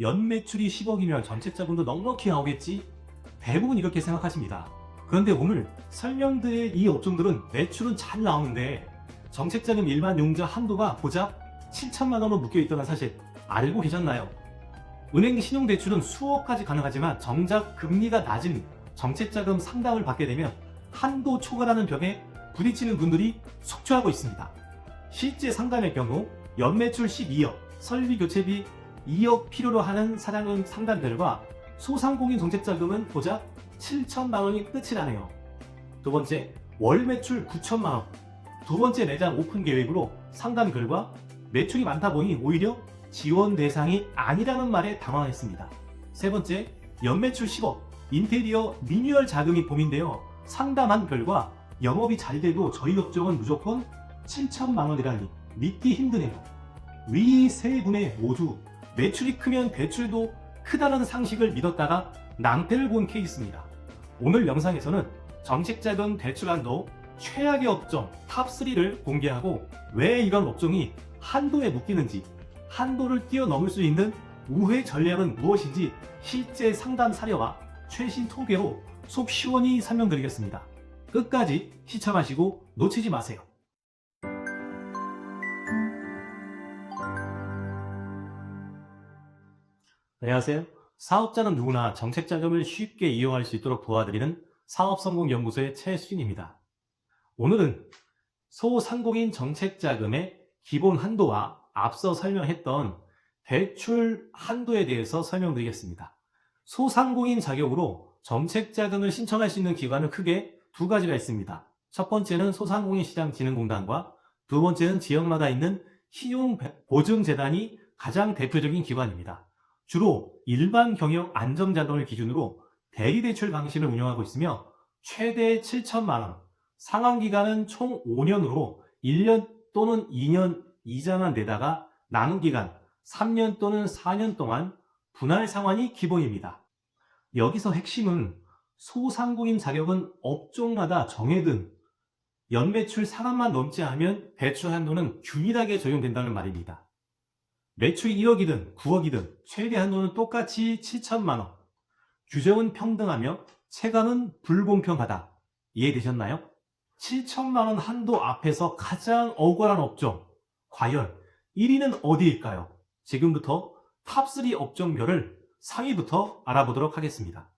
연매출이 10억이면 정책자금도 넉넉히 나오겠지? 대부분 이렇게 생각하십니다. 그런데 오늘 설명드릴 이 업종들은 매출은 잘 나오는데 정책자금 일반 용자 한도가 고작 7천만 원으로 묶여있다는 사실 알고 계셨나요? 은행 신용대출은 수억까지 가능하지만 정작 금리가 낮은 정책자금 상담을 받게 되면 한도 초과라는 벽에 부딪히는 분들이 속출하고 있습니다. 실제 상담의 경우 연매출 12억, 설비 교체비 2억 필요로 하는 사장님 상담 결과 소상공인 정책자금은 고작 7천만 원이 끝이라네요. 두 번째, 월 매출 9천만 원. 두 번째 매장 오픈 계획으로 상담 결과 매출이 많다 보니 오히려 지원 대상이 아니라는 말에 당황했습니다. 세 번째, 연매출 10억, 인테리어 리뉴얼 자금이 봄인데요. 상담한 결과 영업이 잘 돼도 저희 업종은 무조건 7천만 원이라니 믿기 힘드네요. 위 세 분의 모두 매출이 크면 대출도 크다는 상식을 믿었다가 낭패를 본 케이스입니다. 오늘 영상에서는 정책자금 대출 한도 최악의 업종 탑3를 공개하고 왜 이런 업종이 한도에 묶이는지, 한도를 뛰어넘을 수 있는 우회 전략은 무엇인지 실제 상담 사례와 최신 통계로 속 시원히 설명드리겠습니다. 끝까지 시청하시고 놓치지 마세요. 안녕하세요. 사업자는 누구나 정책자금을 쉽게 이용할 수 있도록 도와드리는 사업성공연구소의 최수진입니다. 오늘은 소상공인 정책자금의 기본 한도와 앞서 설명했던 대출 한도에 대해서 설명드리겠습니다. 소상공인 자격으로 정책자금을 신청할 수 있는 기관은 크게 두 가지가 있습니다. 첫 번째는 소상공인시장진흥공단과 두 번째는 지역마다 있는 신용보증재단이 가장 대표적인 기관입니다. 주로 일반 경영 안정자금을 기준으로 대리대출 방식을 운영하고 있으며 최대 7천만 원, 상환기간은 총 5년으로 1년 또는 2년 이자만 내다가 남은 기간 3년 또는 4년 동안 분할 상환이 기본입니다. 여기서 핵심은 소상공인 자격은 업종마다 정해둔 연매출 상한만 넘지 않으면 대출 한도는 균일하게 적용된다는 말입니다. 매출이 1억이든 9억이든 최대 한도는 똑같이 7천만 원. 규정은 평등하며 체감은 불공평하다. 이해되셨나요? 7천만 원 한도 앞에서 가장 억울한 업종. 과연 1위는 어디일까요? 지금부터 탑3 업종별을 상위부터 알아보도록 하겠습니다.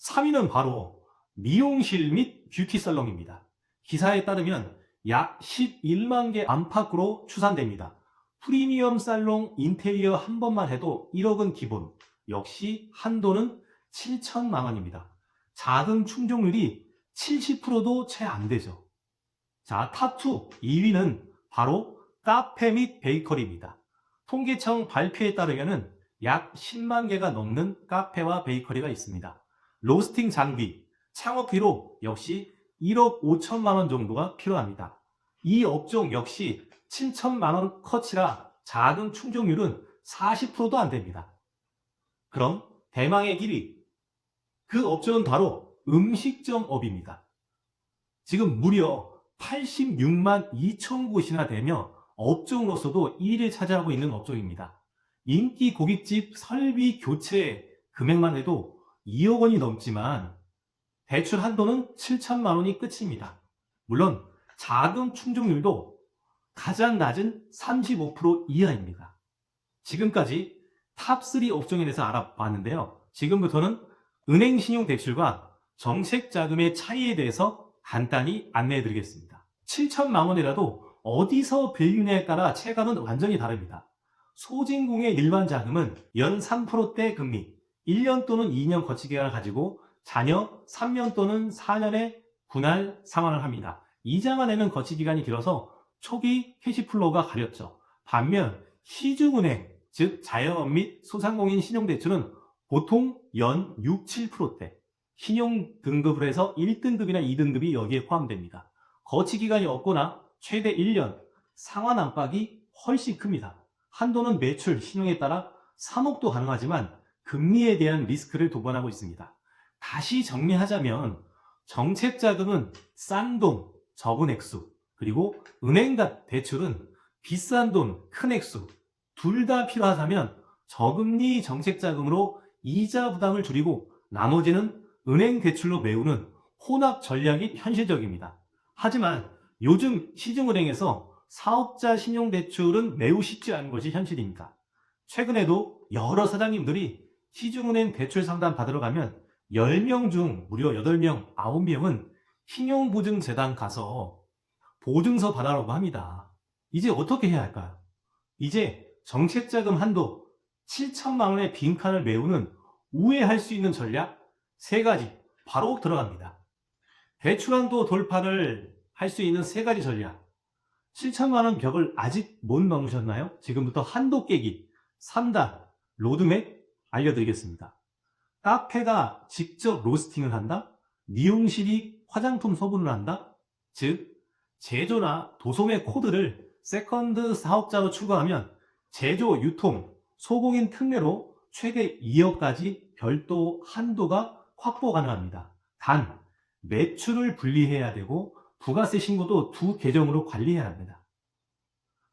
3위는 바로 미용실 및 뷰티살롱입니다. 기사에 따르면 약 11만 개 안팎으로 추산됩니다. 프리미엄 살롱 인테리어 한 번만 해도 1억은 기본. 역시 한도는 7천만 원입니다. 자금 충족률이 70%도 채 안 되죠. 자, 탑2 2위는 바로 카페 및 베이커리입니다. 통계청 발표에 따르면 약 10만 개가 넘는 카페와 베이커리가 있습니다. 로스팅 장비, 창업비로 역시 1억 5천만 원 정도가 필요합니다. 이 업종 역시 7천만 원 컷이라 자금 충족률은 40%도 안 됩니다. 그럼 대망의 1위, 그 업종은 바로 음식점업입니다. 지금 무려 86만 2천 곳이나 되며 업종으로서도 1위를 차지하고 있는 업종입니다. 인기 고깃집 설비 교체 금액만 해도 2억 원이 넘지만 대출 한도는 7천만 원이 끝입니다. 물론 자금 충족률도 가장 낮은 35% 이하입니다. 지금까지 탑3 업종에 대해서 알아봤는데요. 지금부터는 은행 신용대출과 정책자금의 차이에 대해서 간단히 안내해 드리겠습니다. 7천만 원이라도 어디서 빌리느냐에 따라 체감은 완전히 다릅니다. 소진공의 일반 자금은 연 3%대 금리, 1년 또는 2년 거치기간을 가지고 자녀 3년 또는 4년의 분할 상환을 합니다. 이자만 내는 거치기간이 길어서 초기 캐시플로우가 가렸죠. 반면 시중은행, 즉 자영업 및 소상공인 신용대출은 보통 연 6, 7%대, 신용등급을 해서 1등급이나 2등급이 여기에 포함됩니다. 거치기간이 없거나 최대 1년, 상환 안팎이 훨씬 큽니다. 한도는 매출, 신용에 따라 3억도 가능하지만 금리에 대한 리스크를 동반하고 있습니다. 다시 정리하자면 정책자금은 싼 돈, 적은 액수, 그리고 은행 대출은 비싼 돈, 큰 액수, 둘 다 필요하다면 저금리 정책자금으로 이자 부담을 줄이고 나머지는 은행 대출로 메우는 혼합 전략이 현실적입니다. 하지만 요즘 시중은행에서 사업자 신용대출은 매우 쉽지 않은 것이 현실입니다. 최근에도 여러 사장님들이 시중은행 대출 상담 받으러 가면 10명 중 무려 8명, 9명은 신용보증재단 가서 보증서 받아라고 합니다. 이제 어떻게 해야 할까요? 이제 정책자금 한도 7천만 원의 빈칸을 메우는 우회할 수 있는 전략 3가지 바로 들어갑니다. 대출 한도 돌파를 할 수 있는 3가지 전략. 7천만 원 벽을 아직 못 넘으셨나요? 지금부터 한도 깨기 3단 로드맵 알려드리겠습니다. 카페가 직접 로스팅을 한다? 미용실이 화장품 소분을 한다? 즉 제조나 도소매 코드를 세컨드 사업자로 추가하면 제조, 유통, 소공인 특례로 최대 2억까지 별도 한도가 확보 가능합니다. 단 매출을 분리해야 되고 부가세 신고도 2계정으로 관리해야 합니다.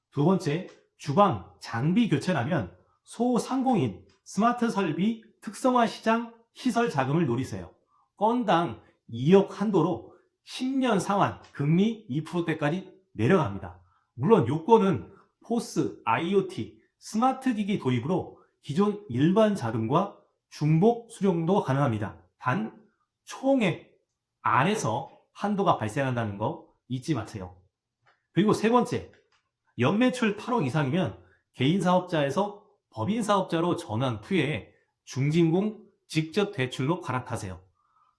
두 번째, 주방, 장비 교체라면 소상공인, 스마트 설비, 특성화 시장, 시설 자금을 노리세요. 건당 2억 한도로 10년 상환, 금리 2%대까지 내려갑니다. 물론 요건은 포스, IoT, 스마트 기기 도입으로 기존 일반 자금과 중복 수령도 가능합니다. 단 총액 안에서 한도가 발생한다는 거 잊지 마세요. 그리고 세 번째, 연매출 8억 이상이면 개인 사업자에서 법인 사업자로 전환 후에 중진공 직접 대출로 갈아타세요.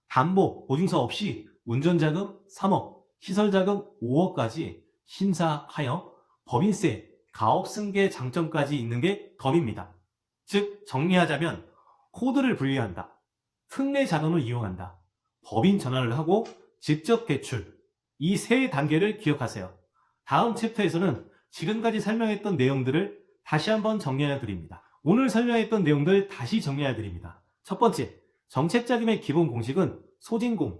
담보, 보증서 없이 운전자금 3억, 시설자금 5억까지 심사하여 법인세, 가업승계 장점까지 있는 게 덤입니다. 즉 정리하자면 코드를 분리한다, 특례 자금을 이용한다, 법인 전환을 하고 직접 대출, 이 3단계를 기억하세요. 다음 챕터에서는 지금까지 설명했던 내용들을 다시 한번 정리해 드립니다. 오늘 설명했던 내용들 다시 정리해 드립니다. 첫 번째, 정책자금의 기본 공식은 소진공,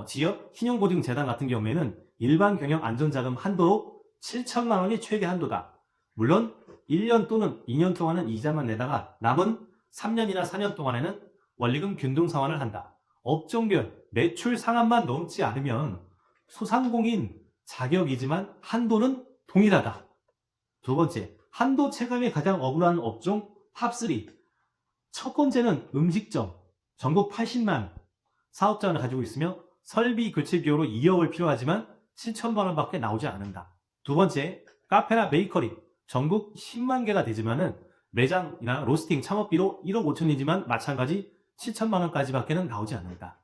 지역 신용보증재단 같은 경우에는 일반 경영 안전자금 한도로 7천만 원이 최대 한도다. 물론 1년 또는 2년 동안은 이자만 내다가 남은 3년이나 4년 동안에는 원리금 균등 상환을 한다. 업종별 매출 상한만 넘지 않으면 소상공인 자격이지만 한도는 동일하다. 두 번째, 한도 체감이 가장 억울한 업종 탑3. 첫 번째는 음식점, 전국 80만 사업자를 가지고 있으며 설비 교체 비용으로 2억을 필요하지만 7천만 원밖에 나오지 않는다. 두 번째, 카페나 베이커리, 전국 10만 개가 되지만은 매장이나 로스팅 창업비로 1억 5천이지만 마찬가지 7천만 원까지밖에는 나오지 않는다.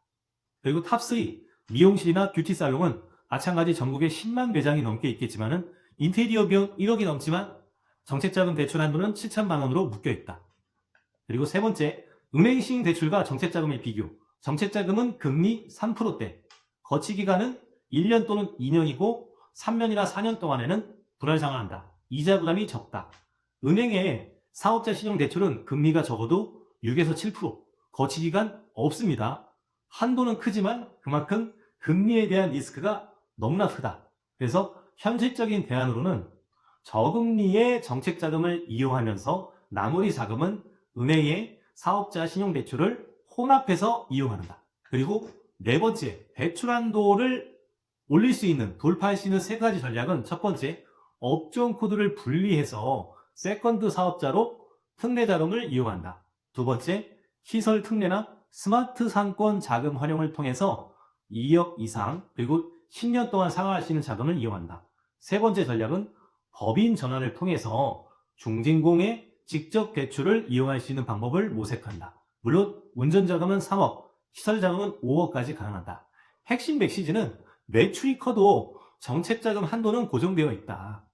그리고 탑3, 미용실이나 뷰티 살롱은 마찬가지 전국에 10만 매장이 넘게 있겠지만은 인테리어 비용 1억이 넘지만 정책자금 대출 한도는 7천만 원으로 묶여있다. 그리고 세 번째, 은행 시행 대출과 정책자금의 비교. 정책자금은 금리 3%대, 거치기간은 1년 또는 2년이고 3년이나 4년 동안에는 불활상환한다. 이자 부담이 적다. 은행의 사업자 신용 대출은 금리가 적어도 6에서 7%, 거치기간 없습니다. 한도는 크지만 그만큼 금리에 대한 리스크가 너무나 크다. 그래서 현실적인 대안으로는 저금리의 정책자금을 이용하면서 나머지 자금은 은행의 사업자 신용대출을 혼합해서 이용한다. 그리고 네 번째, 대출 한도를 올릴 수 있는, 돌파할 수 있는 3가지 전략은 첫 번째, 업종 코드를 분리해서 세컨드 사업자로 특례 자금을 이용한다. 두 번째, 시설 특례나 스마트 상권 자금 활용을 통해서 2억 이상 그리고 10년 동안 상환할 수 있는 자금을 이용한다. 세 번째 전략은 법인 전환을 통해서 중진공의 직접 대출을 이용할 수 있는 방법을 모색한다. 물론 운전자금은 3억, 시설자금은 5억까지 가능하다. 핵심 메시지는 매출이 커도 정책자금 한도는 고정되어 있다.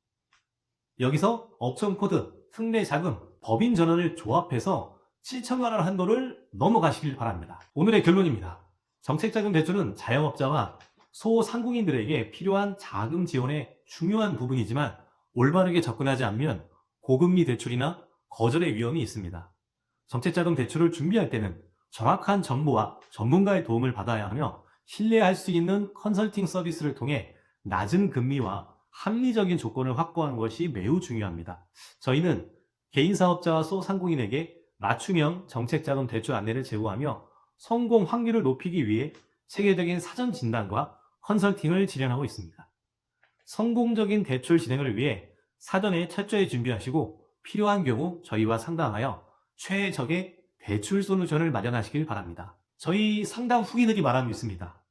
여기서 업종 코드, 특례 자금, 법인 전환을 조합해서 7천만 원 한도를 넘어가시길 바랍니다. 오늘의 결론입니다. 정책자금 대출은 자영업자와 소상공인들에게 필요한 자금 지원의 중요한 부분이지만 올바르게 접근하지 않으면 고금리 대출이나 거절의 위험이 있습니다. 정책자금 대출을 준비할 때는 정확한 정보와 전문가의 도움을 받아야 하며 신뢰할 수 있는 컨설팅 서비스를 통해 낮은 금리와 합리적인 조건을 확보하는 것이 매우 중요합니다. 저희는 개인 사업자와 소상공인에게 맞춤형 정책자금 대출 안내를 제공하며 성공 확률을 높이기 위해 체계적인 사전 진단과 컨설팅을 진행하고 있습니다. 성공적인 대출 진행을 위해 사전에 철저히 준비하시고 필요한 경우 저희와 상담하여 최적의 대출 솔루션을 마련하시길 바랍니다. 저희 상담 후기들이 말하고 있습니다.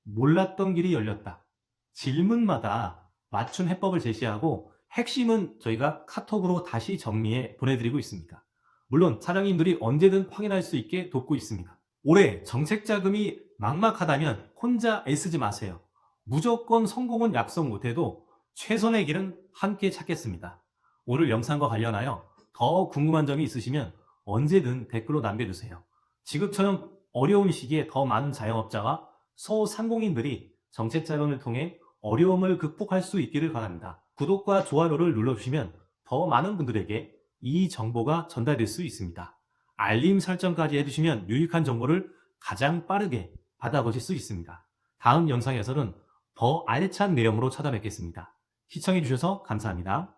몰랐던 길이 열렸다. 질문마다 맞춤 해법을 제시하고 핵심은 저희가 카톡으로 다시 정리해 보내드리고 있습니다. 물론 사장님들이 언제든 확인할 수 있게 돕고 있습니다. 올해 정책 자금이 막막하다면 혼자 애쓰지 마세요. 무조건 성공은 약속 못해도 최선의 길은 함께 찾겠습니다. 오늘 영상과 관련하여 더 궁금한 점이 있으시면 언제든 댓글로 남겨주세요. 지금처럼 어려운 시기에 더 많은 자영업자와 소상공인들이 정책 자금을 통해 어려움을 극복할 수 있기를 바랍니다. 구독과 좋아요를 눌러주시면 더 많은 분들에게 이 정보가 전달될 수 있습니다. 알림 설정까지 해주시면 유익한 정보를 가장 빠르게 받아보실 수 있습니다. 다음 영상에서는 더 알찬 내용으로 찾아뵙겠습니다. 시청해주셔서 감사합니다.